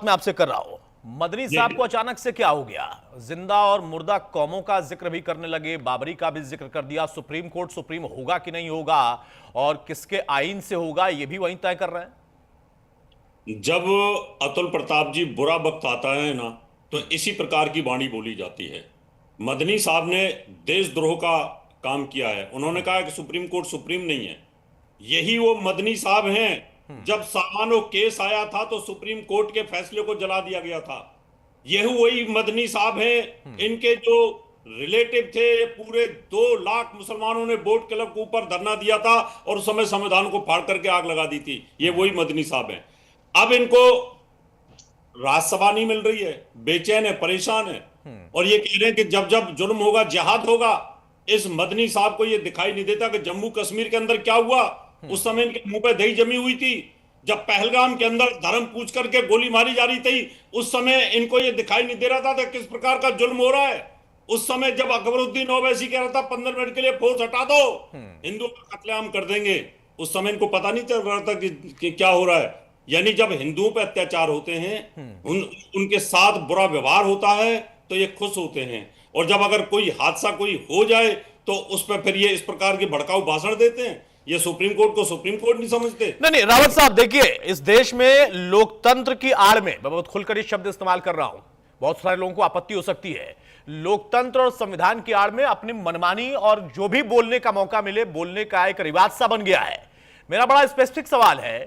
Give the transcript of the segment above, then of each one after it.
मैं आपसे कर रहा हूं, मदनी साहब को अचानक से क्या हो गया? जिंदा और मुर्दा कौमों का जिक्र भी करने लगे, बाबरी का भी जिक्र कर दिया। सुप्रीम कोर्ट सुप्रीम होगा कि नहीं होगा और किसके आईन से होगा, यह भी वहीं तय कर रहे हैं। जब अतुल प्रताप जी बुरा वक्त आता है ना, तो इसी प्रकार की वाणी बोली जाती है। मदनी साहब ने देशद्रोह का काम किया है। उन्होंने कहा कि सुप्रीम कोर्ट सुप्रीम नहीं है। यही वो मदनी साहब हैं। जब सामानो केस आया था तो सुप्रीम कोर्ट के फैसले को जला दिया गया था। यही वही मदनी साहब हैं। इनके जो रिलेटिव थे, पूरे 2 लाख मुसलमानों ने बोट क्लब के ऊपर धरना दिया था और उस समय संविधान को फाड़ करके आग लगा दी थी। ये वही मदनी साहब हैं। अब इनको राज्यसभा नहीं मिल रही है, बेचैन है, परेशान है, और ये कह रहे हैं कि जब जब जुल्म होगा, जिहाद होगा। इस मदनी साहब को ये दिखाई नहीं देता कि जम्मू कश्मीर के अंदर क्या हुआ। उस समय इनके मुंह पे दही जमी हुई थी। जब पहलगाम के अंदर धर्म पूछ करके गोली मारी जा रही थी, उस समय इनको ये दिखाई नहीं दे रहा था कि किस प्रकार का जुल्म हो रहा है। उस समय जब अकबरुद्दीन ओवैसी कह रहा था 15 मिनट के लिए फोर्स हटा दो, हिंदुओं का कत्लेआम कर देंगे, उस समय इनको पता नहीं चल रहा था कि क्या हो रहा है। यानी जब हिंदुओं पर अत्याचार होते हैं, उनके साथ बुरा व्यवहार होता है, तो ये खुश होते हैं। और जब अगर कोई हादसा कोई हो जाए तो उस पर फिर ये इस प्रकार के भड़काऊ भाषण देते हैं। ये सुप्रीम कोर्ट को सुप्रीम कोर्ट नहीं समझते। नहीं, रावत साहब देखिए, इस देश में लोकतंत्र की आड़ में, मैं बहुत खुलकर ये शब्द इस्तेमाल कर रहा हूं, बहुत सारे लोगों को आपत्ति हो सकती है, लोकतंत्र और संविधान की आड़ में अपनी मनमानी और जो भी बोलने का मौका मिले बोलने का एक रिवाज सा बन गया है। मेरा बड़ा स्पेसिफिक सवाल है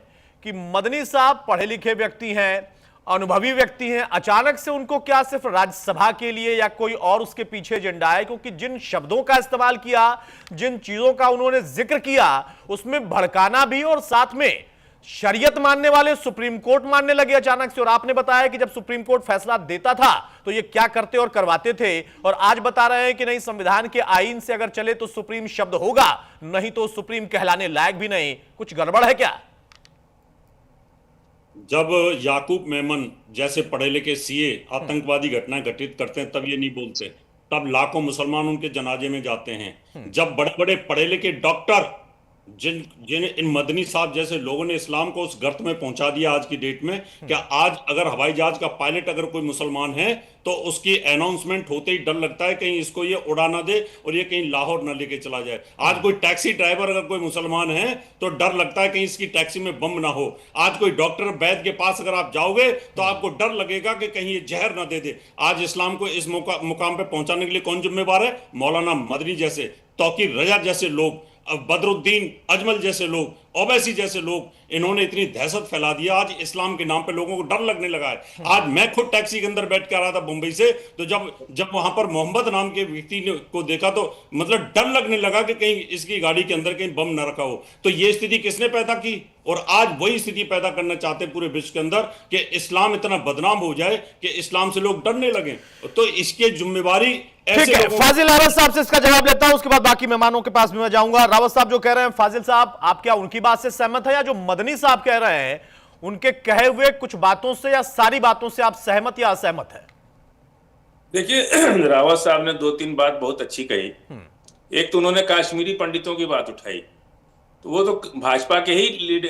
कि मदनी साहब पढ़े लिखे व्यक्ति हैं, अनुभवी व्यक्ति हैं, अचानक से उनको क्या सिर्फ राज्यसभा के लिए या कोई और उसके पीछे एजेंडा है? क्योंकि जिन शब्दों का इस्तेमाल किया, जिन चीजों का उन्होंने जिक्र किया, उसमें भड़काना भी और साथ में शरीयत मानने वाले सुप्रीम कोर्ट मानने लगे अचानक से। और आपने बताया कि जब सुप्रीम कोर्ट फैसला देता था तो ये क्या करते और करवाते थे, और आज बता रहे हैं कि नहीं, संविधान के आईन से अगर चले तो सुप्रीम शब्द होगा, नहीं तो सुप्रीम कहलाने लायक भी नहीं। कुछ गड़बड़ है क्या? जब याकूब मेमन जैसे पढ़े लिखे सीए आतंकवादी घटना घटित करते हैं, तब ये नहीं बोलते। तब लाखों मुसलमान उनके जनाजे में जाते हैं। जब बड़े बड़े पढ़े लिखे डॉक्टर, जिन जिन इन मदनी साहब जैसे लोगों ने इस्लाम को उस गर्त में पहुंचा दिया आज की डेट में, क्या आज अगर हवाई जहाज का पायलट अगर कोई मुसलमान है तो उसकी अनाउंसमेंट होते ही डर लगता है कहीं इसको ये उड़ा ना दे और ये कहीं लाहौर ना लेके चला जाए। आज कोई टैक्सी ड्राइवर अगर कोई मुसलमान है तो डर लगता है कहीं इसकी टैक्सी में बम ना हो। आज कोई डॉक्टर वैद्य के पास अगर आप जाओगे तो आपको डर लगेगा कि कहीं ये जहर ना दे दे। आज इस्लाम को इस मुकाम पे पहुंचाने के लिए कौन जिम्मेवार है? मौलाना मदनी जैसे, तौकीर रजा जैसे लोग, बदरुद्दीन अजमल जैसे लोग, ओवैसी जैसे लोग, इन्होंने इतनी दहशत फैला दिया। आज इस्लाम के नाम पे लोगों को डर लगने लगा है। आज मैं खुद टैक्सी के अंदर बैठ के आ रहा था मुंबई से, तो जब वहां पर मोहम्मद नाम के व्यक्ति को देखा तो मतलब डर लगने लगा कि कहीं इसकी गाड़ी के अंदर कहीं बम न रखा हो। तो ये स्थिति किसने पैदा की? और आज वही स्थिति पैदा करना चाहते हैं पूरे विश्व के अंदर कि इस्लाम इतना बदनाम हो जाए कि इस्लाम से लोग डरने लगे। तो इसकी जिम्मेवारी ठीक है, फाजिल रावत साहब से इसका जवाब लेता हूं, उसके बाद बाकी मेहमानों के पास भी मैं जाऊंगा। रावत साहब जो कह रहे हैं, फाजिल साहब, आप क्या उनकी बात से सहमत है, या जो मदनी साहब कह रहे हैं उनके कहे हुए कुछ बातों से या सारी बातों से आप सहमत या असहमत है? देखिए, रावत साहब ने 2-3 बात बहुत अच्छी कही। एक तो उन्होंने कश्मीरी पंडितों की बात उठाई, तो वो तो भाजपा के ही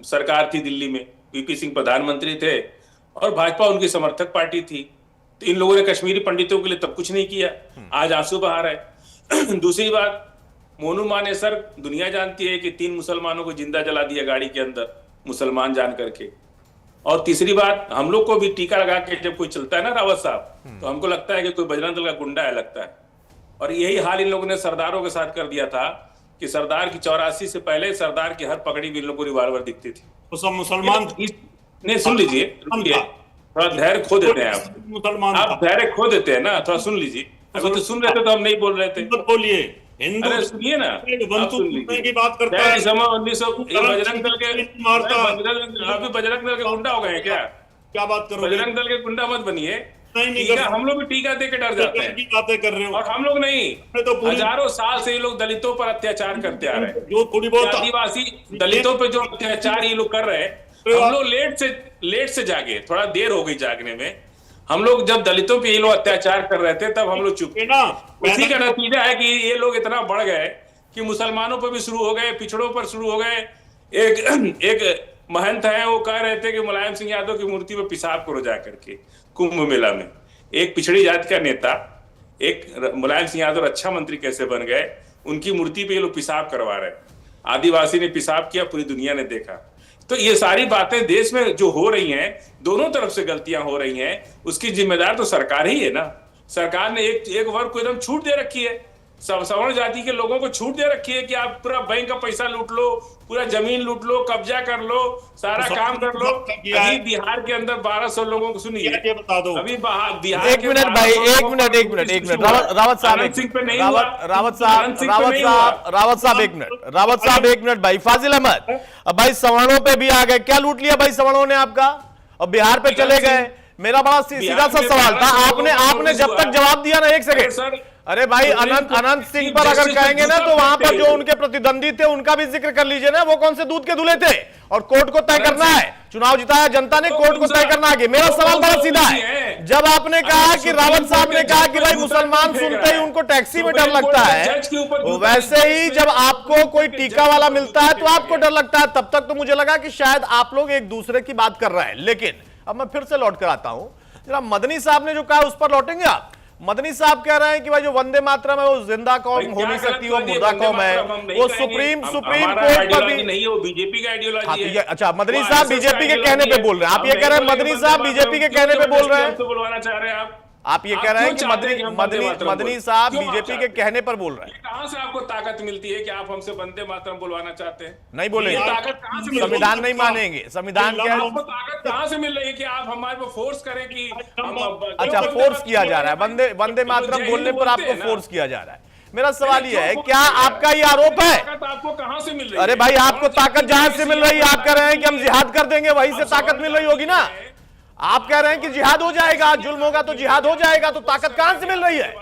सरकार थी दिल्ली में, वीपी सिंह प्रधानमंत्री थे और भाजपा उनकी समर्थक पार्टी थी। तो इन लोगों ने कश्मीरी पंडितों के लिए तब कुछ नहीं किया, आज आंसू बहा रहा है। दूसरी बात, मोनू मानेसर, दुनिया जानती है कि 3 मुसलमानों को जिंदा जला दिया गाड़ी के अंदर, मुसलमान जान करके। और तीसरी बात, हम लोग को भी टीका लगा के जब कोई चलता है ना रावत साहब, तो हमको लगता है कि कोई बजरंग दल का गुंडा है लगता है। और यही हाल इन लोगों ने सरदारों के साथ कर दिया था कि सरदार की 84 से पहले सरदार की हर पकड़ी भी इन लोगों को रिवाल्वर दिखती थी। तो सब मुसलमान नहीं, सुन लीजिए, थोड़ा धैर्य खो देते हैं आप। मुसलमान आप धैर्य खो देते हैं ना, थोड़ा सुन लीजिए। अभी तो सुन रहे थे तो हम नहीं बोल रहे थे। बोलिए, हिंदू सुनिए ना, की बात करता है। 1900 बजरंग दल के अभी बजरंग दल के गुंडा हो गए हैं क्या? क्या बात करो? बजरंग दल के गुंडा मत बनिए। नहीं, हम लोग भी टीका दे के डर जाते हैं। बातें कर रहे हो और हम लोग नहीं, तो हजारों साल से ये लोग दलितों पर अत्याचार करते आ रहे हैं। जो थोड़ी बहुत आदिवासी दलितों पे जो अत्याचार ये लोग कर रहे हैं, हम लोग लेट से जागे, थोड़ा देर हो गई जागने में। हम लोग जब दलितों पे ये लोग अत्याचार कर रहे थे तब हम लोग चुप ना। उसी का नतीजा है कि ये लोग इतना बढ़ गए कि मुसलमानों पर भी शुरू हो गए, पिछड़ों पर शुरू हो गए। एक महंत हैं, वो कह रहे थे कि मुलायम सिंह यादव की मूर्ति पे पेशाब करो जा करके कुंभ मेला में। एक पिछड़ी जाति का नेता, एक मुलायम सिंह यादव अच्छा मंत्री कैसे बन गए, उनकी मूर्ति पे ये लोग पेशाब करवा रहे हैं। आदिवासी ने पेशाब किया, पूरी दुनिया ने देखा। तो ये सारी बातें देश में जो हो रही हैं, दोनों तरफ से गलतियां हो रही हैं, उसकी जिम्मेदार तो सरकार ही है ना। सरकार ने एक वर्ग को एकदम छूट दे रखी है, सवर्ण जाति के लोगों को छूट दे रखी है कि आप पूरा बैंक का पैसा लूट लो, पूरा जमीन लूट लो, कब्जा कर लो, सारा काम कर लो। अभी बिहार के अंदर 1200 लोगों को, सुनिए ये बता दो अभी बिहार एक मिनट भाई, एक मिनट रावत साहब, एक मिनट भाई। फाजिल अहमद, अब भाई सवर्णों पे भी आ गए, क्या लूट लिया भाई सवर्णों ने आपका, और बिहार पे चले गए। मेरा बड़ा सीधा सा सवाल था, आपने जब तक जवाब दिया ना, एक सेकंड, अरे भाई अनंत सिंह पर अगर कहेंगे ना तो वहां पर जो उनके प्रतिद्वंदी थे उनका भी जिक्र कर लीजिए ना, वो कौन से दूध के दूल्हे थे, और कोर्ट को तय करना है। चुनाव जिताया जनता ने, कोर्ट को तय करना है। मेरा सवाल बड़ा सीधा है, जब आपने कहा कि रावत साहब ने कहा कि भाई मुसलमान सुनते ही उनको टैक्सी में डर लगता है, वैसे ही जब आपको कोई टीका वाला मिलता है तो आपको डर लगता है। तब तक तो मुझे लगा कि शायद आप लोग एक दूसरे की बात कर रहे हैं, लेकिन अब मैं फिर से लौट कर आता हूं। जरा मदनी साहब ने जो कहा उस पर लौटेंगे आप। मदनी साहब कह रहे हैं कि भाई जो वंदे मातरम है वो जिंदा कौम हो नहीं सकती, वो मुर्दा कौम है, वो सुप्रीम कोर्ट पर भी नहीं, वो बीजेपी का आइडियोलॉजी है। अच्छा, मदनी साहब बीजेपी के कहने पे बोल रहे हैं, आप ये कह रहे हैं मदनी साहब बीजेपी के कहने पे बोल रहे हैं, बुलवाना चाह रहे हैं आप ये कह रहे हैं कि मदनी साहब बीजेपी के कहने पर बोल रहे हैं। कहां से आपको ताकत मिलती है कि आप हमसे वंदे मातरम बुलवाना चाहते हैं? नहीं बोलेंगे, ताकत कहां से मिल रही है? संविधान नहीं मानेंगे, संविधान क्या है? आपको ताकत कहां से मिल रही है कि आप हमारे पे फोर्स करें कि अच्छा, फोर्स किया जा रहा है, वंदे मातरम बोलने पर आपको फोर्स किया जा रहा है। मेरा सवाल यह है, क्या आपका ये आरोप है? आपको कहां से मिल रही है? अरे भाई, आपको ताकत जहां से मिल रही है, आप कह रहे हैं कि हम जिहाद कर देंगे, वहीं से ताकत मिल रही होगी ना। आप कह रहे हैं कि जिहाद हो जाएगा, जुल्म होगा तो जिहाद हो जाएगा, तो ताकत कहां से मिल रही है?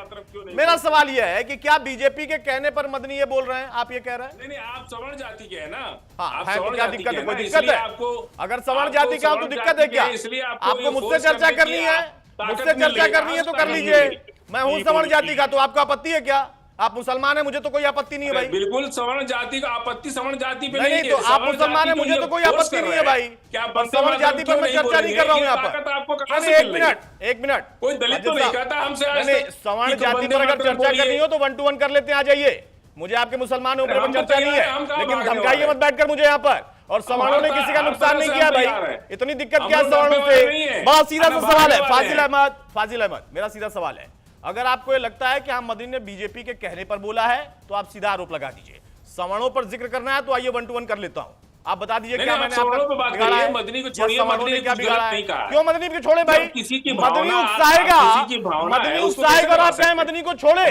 मेरा सवाल यह है कि क्या बीजेपी के कहने पर मदनी ये बोल रहे हैं, आप ये कह रहे हैं? नहीं, आप सवर्ण जाति के हैं ना। हाँ, है तो क्या दिक्कत है? कोई दिक्कत है? अगर सवर्ण जाति का हो तो दिक्कत है क्या? आपको मुझसे चर्चा करनी है, मुझसे चर्चा करनी है तो कर लीजिए। मैं हूं सवर्ण जाति का, तो आपको आपत्ति है क्या? आप मुसलमान है, मुझे तो कोई आपत्ति नहीं है भाई। बिल्कुल, सवर्ण जाति का आपत्ति सवर्ण जाति पे नहीं, तो आप मुसलमान है, मुझे तो कोई आपत्ति नहीं है भाई। सवर्ण जाति पर मैं चर्चा नहीं कर रहा हूँ यहाँ पर। एक मिनट, कोई दलित तो नहीं कहता हमसे। सवर्ण जाति पर अगर चर्चा करनी हो तो 1 to 1 कर लेते हैं, आ जाइए। मुझे आपके मुसलमान ऊपर पर चर्चा नहीं है, लेकिन धमकाइए मत बैठकर मुझे यहाँ पर। और सवर्णों ने किसी का नुकसान नहीं किया भाई, इतनी दिक्कत क्या है सवर्णों से? बड़ा सीधा सा सवाल है फाजिल अहमद, मेरा सीधा सवाल है, अगर आपको ये लगता है कि हम मदनी ने बीजेपी के कहने पर बोला है तो आप सीधा आरोप लगा दीजिए। सवर्णों पर जिक्र करना है तो आइए 1 to 1 कर लेता हूं। आप बता दीजिए क्या मैंने बिगाड़ा है? मदनी को छोड़िए, मदनी ने क्या बिगाड़ा है? क्यों मदनी को छोड़े भाई? मदनी उकसाएगा और आप कहें मदनी को छोड़े?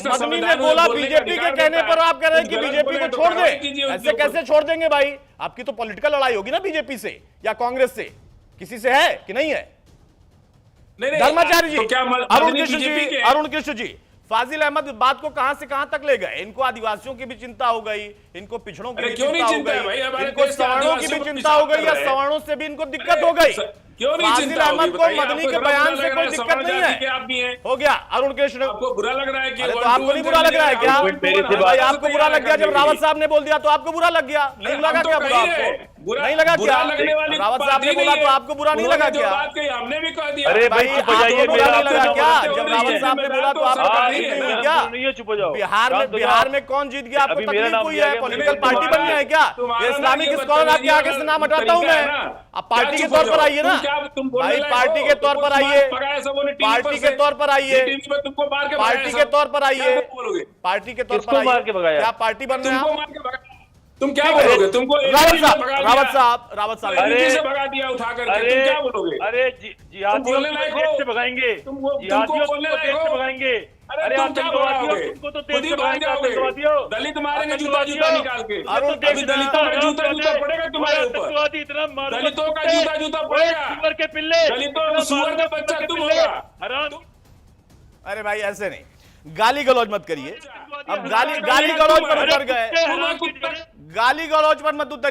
मदनी ने बोला बीजेपी के कहने पर, आप कह रहे हैं कि बीजेपी को छोड़ दे। ऐसे कैसे छोड़ देंगे भाई? आपकी तो पॉलिटिकल लड़ाई होगी ना बीजेपी से या कांग्रेस से, किसी से है कि नहीं है? धर्माचार्य जी, अरुण कृष्ण जी, फाजिल अहमद बात को कहां से कहां तक ले गए? इनको आदिवासियों की भी चिंता हो गई, इनको पिछड़ों की भी चिंता हो गई, इनको सवर्णों की भी चिंता हो गई, या सवर्णों से भी इनको दिक्कत हो गई। फाजिल अहमद को मदनी के बयान से कोई दिक्कत नहीं है, हो गया। अरुण कृष्ण, आपको बुरा लग रहा है कि? तो आपको नहीं बुरा लग रहा है क्या? आपको बुरा लग गया जब रावत साहब ने बोल दिया, तो आपको बुरा लग गया? नहीं लगा क्या बुरा? आपको नहीं लगा क्या? रावत साहब ने बोला तो आपको बुरा नहीं लगा क्या? हमने भी कह दिया। अरे भाई, आपको बुरा नहीं लगा क्या जब रावत साहब ने बोला? तो आपको तकलीफ नहीं हुई क्या? बिहार में कौन जीत गया? आपको तकलीफ हुई है? पॉलिटिकल पार्टी बन गया है क्या? इस्लामिक स्कॉलर आपके आगे से नाम हटाता हूं मैं। आप पार्टी के तौर पर आइए ना भाई, पार्टी के तौर पर आइए, पार्टी के तौर पर आइए, पार्टी के तौर पर आइए, पार्टी के तौर पर आइए। क्या पार्टी बन रहे हैं? तुम क्या बोलोगे? तुमको रावत साहब से भगा दिया उठा करके, तुम क्या बोलोगे? अरे जिहादियों को से भगाएंगे, जिहादियों को देश से भगाएंगे। अरे आतंकवादियों, तुमको तो देश से भगाएंगे आतंकवादियों। दलित मारेंगे जूता निकाल के। अरुण दलितों का जूता पड़ेगा तुम्हारे ऊपर। आतंकवादी इतना मारो, दलितों का जूता पड़ेगा। सुअर के पिल्ले, दलितों सुअर का बच्चा तुम होगा। हराम। अरे भाई ऐसे नहीं, गाली गलौज मत करिए। अब गाली गलौज पर उतर गए, गाली गलौज पर मत उतर